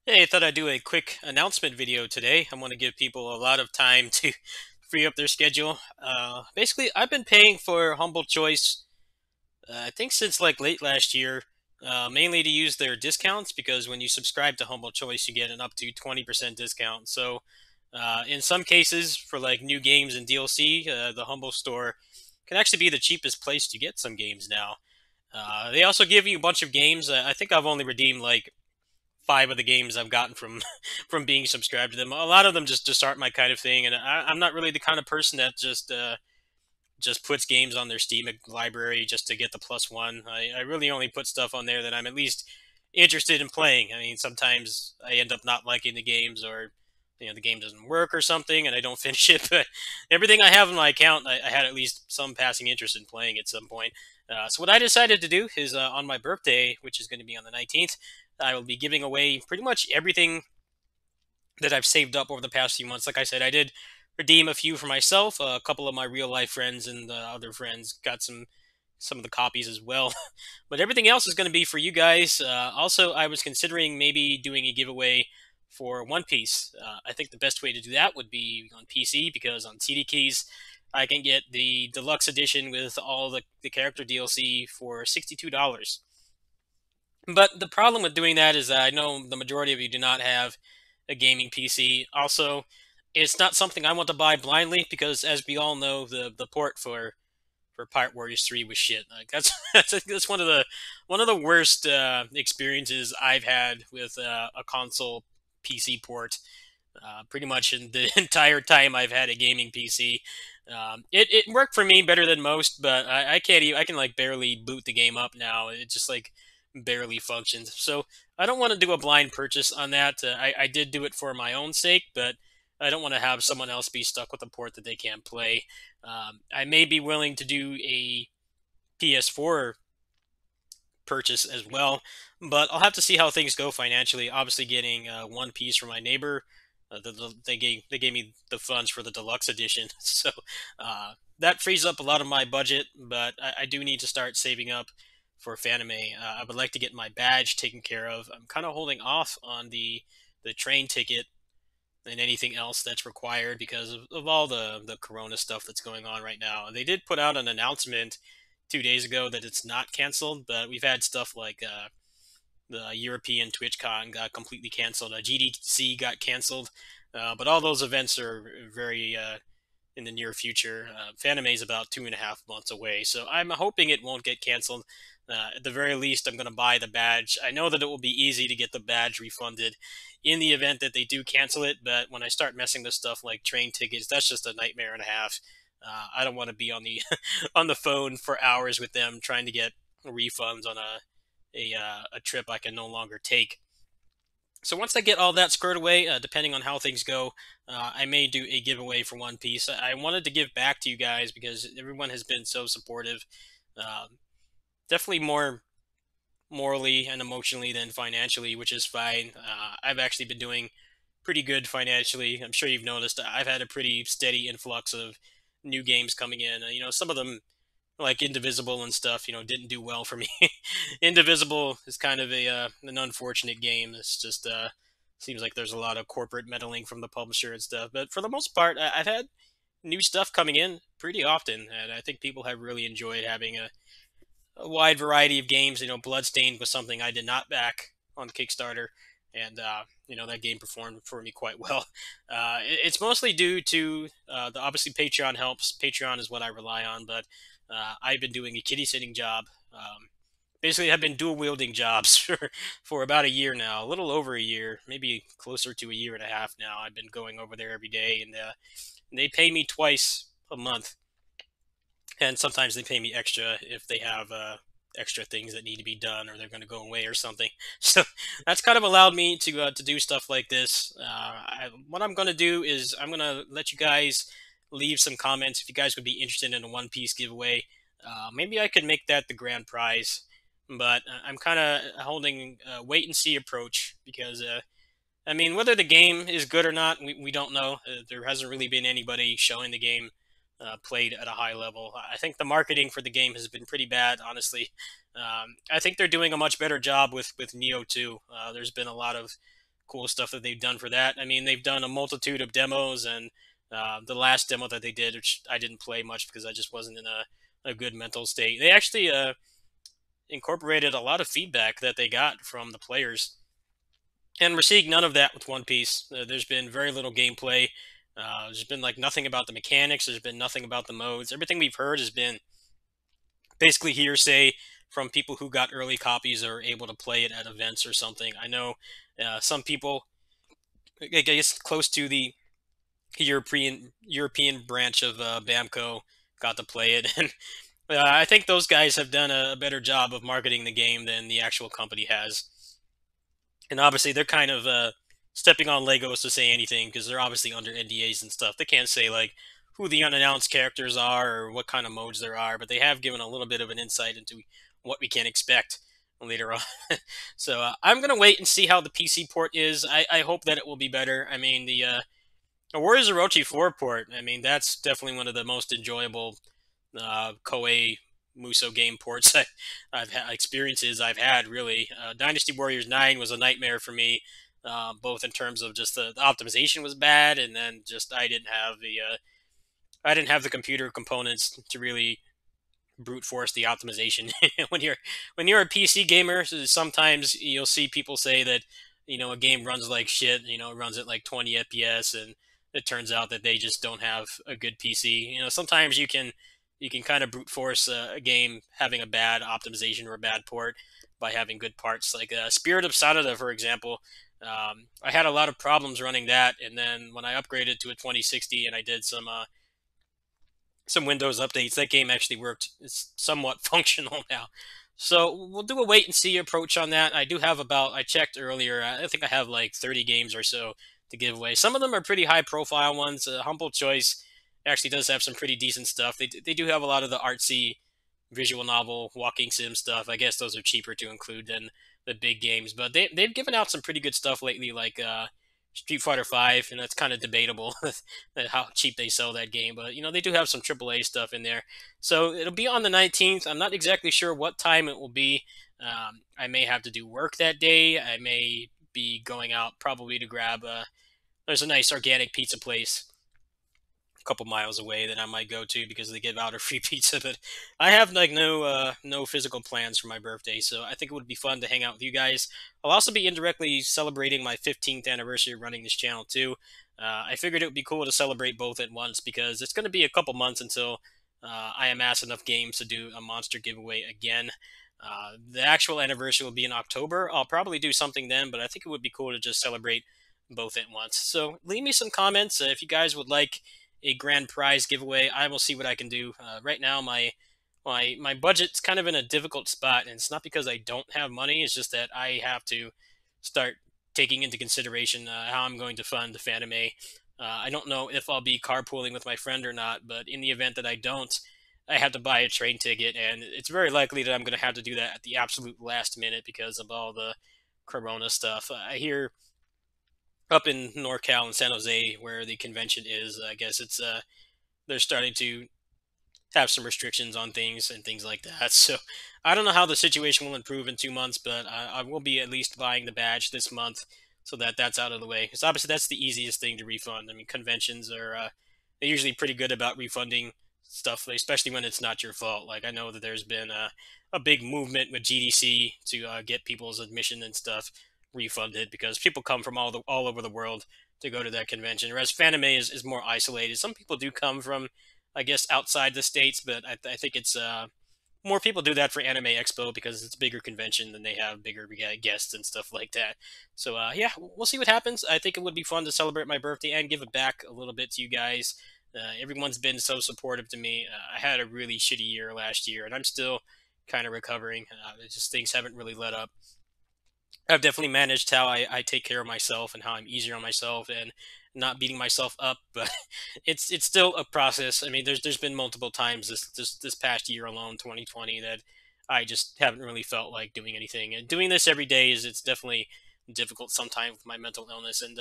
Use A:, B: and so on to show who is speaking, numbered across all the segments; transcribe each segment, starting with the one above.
A: Hey, I thought I'd do a quick announcement video today. I want to give people a lot of time to free up their schedule. Basically, I've been paying for Humble Choice, I think since like late last year, mainly to use their discounts because when you subscribe to Humble Choice, you get an up to 20% discount. So, in some cases, for like new games and DLC, the Humble Store can actually be the cheapest place to get some games now. They also give you a bunch of games. I think I've only redeemed like five of the games I've gotten from from being subscribed to them. A lot of them just aren't my kind of thing, and I'm not really the kind of person that just puts games on their Steam library just to get the plus one. I really only put stuff on there that I'm at least interested in playing. I mean, sometimes I end up not liking the games or the game doesn't work or something and I don't finish it. But everything I have in my account, I had at least some passing interest in playing at some point. So what I decided to do is on my birthday, which is going to be on the 19th, I will be giving away pretty much everything that I've saved up over the past few months. Like I said, I did redeem a few for myself. A couple of my real life friends and other friends got some of the copies as well. But everything else is going to be for you guys. Also, I was considering maybe doing a giveaway for One Piece. I think the best way to do that would be on PC because on CD keys, I can get the deluxe edition with all the character DLC for $62. But the problem with doing that is that I know the majority of you do not have a gaming PC. Also, it's not something I want to buy blindly because, as we all know, the port for Pirate Warriors 3 was shit. Like that's one of the worst experiences I've had with a console PC port. Pretty much in the entire time I've had a gaming PC, it worked for me better than most, but I can't even I can like barely boot the game up now. It just like barely functions. So I don't want to do a blind purchase on that. I did do it for my own sake, but I don't want to have someone else be stuck with a port that they can't play. I may be willing to do a PS4 purchase as well, but I'll have to see how things go financially. Obviously, getting One Piece from my neighbor, they gave me the funds for the deluxe edition, so that frees up a lot of my budget. But I do need to start saving up for Fanime. I would like to get my badge taken care of. I'm kind of holding off on the train ticket and anything else that's required because of all the corona stuff that's going on right now. They did put out an announcement 2 days ago that it's not canceled, but we've had stuff like the European TwitchCon got completely canceled. GDC got canceled, but all those events are very in the near future. Fanime is about 2.5 months away, so I'm hoping it won't get canceled. At the very least, I'm going to buy the badge. I know that it will be easy to get the badge refunded in the event that they do cancel it, but when I start messing with stuff like train tickets, that's just a nightmare and a half. I don't want to be on the on the phone for hours with them trying to get refunds on a trip I can no longer take. So once I get all that squared away, depending on how things go, I may do a giveaway for One Piece. I wanted to give back to you guys because everyone has been so supportive. Definitely more morally and emotionally than financially, which is fine. I've actually been doing pretty good financially. I'm sure you've noticed I've had a pretty steady influx of new games coming in. Some of them like Indivisible and stuff, didn't do well for me. Indivisible is kind of an unfortunate game. It's just seems like there's a lot of corporate meddling from the publisher and stuff. But for the most part, I've had new stuff coming in pretty often, and I think people have really enjoyed having a wide variety of games. Bloodstained was something I did not back on Kickstarter, and that game performed for me quite well. It's mostly due to the obviously Patreon helps. Patreon is what I rely on, but I've been doing a kitty sitting job. Basically, I've been dual wielding jobs for about a year now, a little over a year, maybe closer to a year and a half now. I've been going over there every day, and they pay me twice a month, and sometimes they pay me extra if they have extra things that need to be done or they're going to go away or something. So that's kind of allowed me to do stuff like this. What I'm going to do is I'm going to let you guys leave some comments if you guys would be interested in a One Piece giveaway. Maybe I could make that the grand prize, but I'm kind of holding a wait and see approach because I mean, whether the game is good or not, we don't know. There hasn't really been anybody showing the game played at a high level. I think the marketing for the game has been pretty bad, honestly. I think they're doing a much better job with Neo 2. There's been a lot of cool stuff that they've done for that. I mean, they've done a multitude of demos, and the last demo that they did, which I didn't play much because I just wasn't in a good mental state. They actually incorporated a lot of feedback that they got from the players, and we're seeing none of that with One Piece. There's been very little gameplay. There's been like nothing about the mechanics. There's been nothing about the modes. Everything we've heard has been basically hearsay from people who got early copies or are able to play it at events or something. I know some people, I guess, close to the European branch of Bamco got to play it, and I think those guys have done a better job of marketing the game than the actual company has. And obviously, they're kind of stepping on Legos to say anything because they're obviously under NDAs and stuff. They can't say like who the unannounced characters are or what kind of modes there are, but they have given a little bit of an insight into what we can expect later on. So I'm gonna wait and see how the PC port is. I hope that it will be better. I mean, the Warriors Orochi 4 port. I mean, that's definitely one of the most enjoyable Koei Muso game ports I've had experiences I've had really. Dynasty Warriors 9 was a nightmare for me, both in terms of just the optimization was bad, and then just I didn't have the computer components to really brute force the optimization. When you're a PC gamer, sometimes you'll see people say that a game runs like shit. It runs at like 20 FPS, and it turns out that they just don't have a good PC. Sometimes you can kind of brute force a game having a bad optimization or a bad port by having good parts. Like Spirit of Sarada, for example, I had a lot of problems running that, and then when I upgraded to a 2060 and I did some Windows updates, that game actually worked. It's somewhat functional now. So we'll do a wait and see approach on that. I checked earlier, I think I have like 30 games or so to give away. Some of them are pretty high profile ones. Humble Choice actually does have some pretty decent stuff. They do have a lot of the artsy visual novel, walking sim stuff. I guess those are cheaper to include than the big games, but they've given out some pretty good stuff lately, like Street Fighter Five, and that's kind of debatable how cheap they sell that game. But they do have some AAA stuff in there, so it'll be on the 19th. I'm not exactly sure what time it will be. I may have to do work that day. I may be going out probably to grab there's a nice organic pizza place couple miles away that I might go to because they give out a free pizza. But I have like no physical plans for my birthday, so I think it would be fun to hang out with you guys. I'll also be indirectly celebrating my 15th anniversary of running this channel too. I figured it would be cool to celebrate both at once because it's going to be a couple months until I amass enough games to do a monster giveaway again. The actual anniversary will be in October. I'll probably do something then, but I think it would be cool to just celebrate both at once. So leave me some comments if you guys would like a grand prize giveaway. I will see what I can do. Right now, my budget's kind of in a difficult spot, and it's not because I don't have money. It's just that I have to start taking into consideration how I'm going to fund the Fanime. I don't know if I'll be carpooling with my friend or not, but in the event that I don't, I have to buy a train ticket, and it's very likely that I'm going to have to do that at the absolute last minute because of all the Corona stuff. I hear up in NorCal and San Jose, where the convention is, I guess they're starting to have some restrictions on things and things like that. So I don't know how the situation will improve in 2 months, but I will be at least buying the badge this month so that that's out of the way. Because obviously that's the easiest thing to refund. I mean, conventions are they're usually pretty good about refunding stuff, especially when it's not your fault. Like I know that there's been a big movement with GDC to get people's admission and stuff refunded because people come from all over the world to go to that convention. Whereas Fanime is more isolated. Some people do come from, I guess, outside the states, but I think it's more people do that for Anime Expo because it's a bigger convention and they have bigger guests and stuff like that. So yeah, we'll see what happens. I think it would be fun to celebrate my birthday and give it back a little bit to you guys. Everyone's been so supportive to me. I had a really shitty year last year, and I'm still kind of recovering. It's just things haven't really let up. I've definitely managed how I take care of myself and how I'm easier on myself and not beating myself up, but it's still a process. I mean, there's been multiple times this past year alone, 2020, that I just haven't really felt like doing anything. And doing this every day it's definitely difficult sometimes with my mental illness. And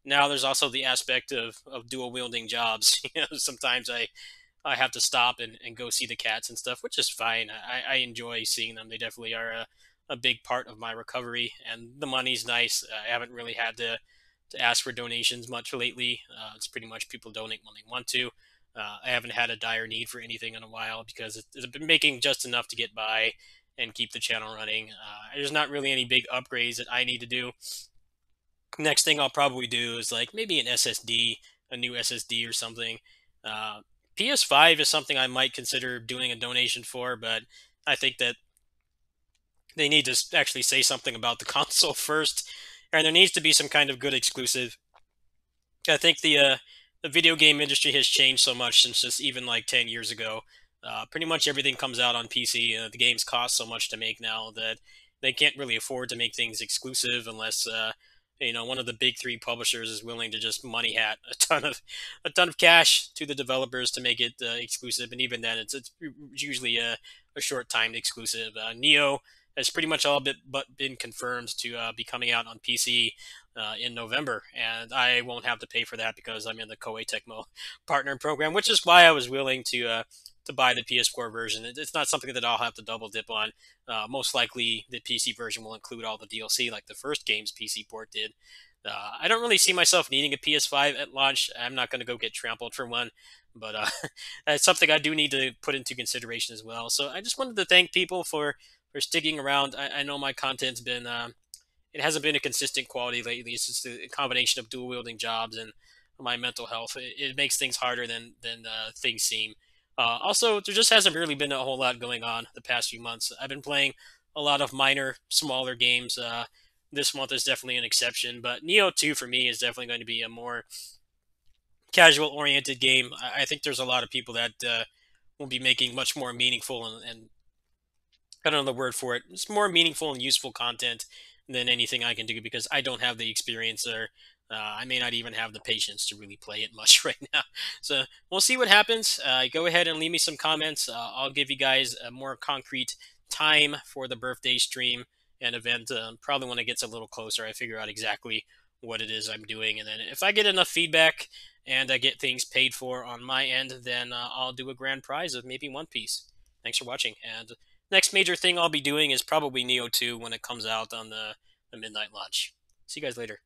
A: now there's also the aspect of dual wielding jobs. Sometimes I have to stop and go see the cats and stuff, which is fine. I enjoy seeing them. They definitely are a big part of my recovery, and the money's nice. I haven't really had to ask for donations much lately. It's pretty much people donate when they want to. I haven't had a dire need for anything in a while because it's been making just enough to get by and keep the channel running. There's not really any big upgrades that I need to do. Next thing I'll probably do is like maybe an SSD, a new SSD or something. PS5 is something I might consider doing a donation for, but I think that they need to actually say something about the console first, and there needs to be some kind of good exclusive. I think the video game industry has changed so much since just even like 10 years ago. Pretty much everything comes out on PC. The games cost so much to make now that they can't really afford to make things exclusive unless one of the big three publishers is willing to just money hat a ton of cash to the developers to make it exclusive. And even then, it's usually a short timed exclusive. Neo has pretty much all but been confirmed to be coming out on PC in November, and I won't have to pay for that because I'm in the Koei Tecmo Partner Program, which is why I was willing to buy the PS4 version. It's not something that I'll have to double dip on. Most likely, the PC version will include all the DLC, like the first game's PC port did. I don't really see myself needing a PS5 at launch. I'm not going to go get trampled for one, but that's something I do need to put into consideration as well. So I just wanted to thank people for sticking around. I know my content's been it hasn't been a consistent quality lately. It's just a combination of dual wielding jobs and my mental health. It makes things harder than things seem. Also, there just hasn't really been a whole lot going on the past few months. I've been playing a lot of minor, smaller games. This month is definitely an exception, but Neo 2 for me is definitely going to be a more casual oriented game. I think there's a lot of people that will be making much more meaningful and I don't know the word for it. It's more meaningful and useful content than anything I can do because I don't have the experience or I may not even have the patience to really play it much right now. So we'll see what happens. Go ahead and leave me some comments. I'll give you guys a more concrete time for the birthday stream and event. Probably when it gets a little closer, I figure out exactly what it is I'm doing. And then if I get enough feedback and I get things paid for on my end, then I'll do a grand prize of maybe One Piece. Thanks for watching, and next major thing I'll be doing is probably Neo 2 when it comes out on the midnight launch. See you guys later.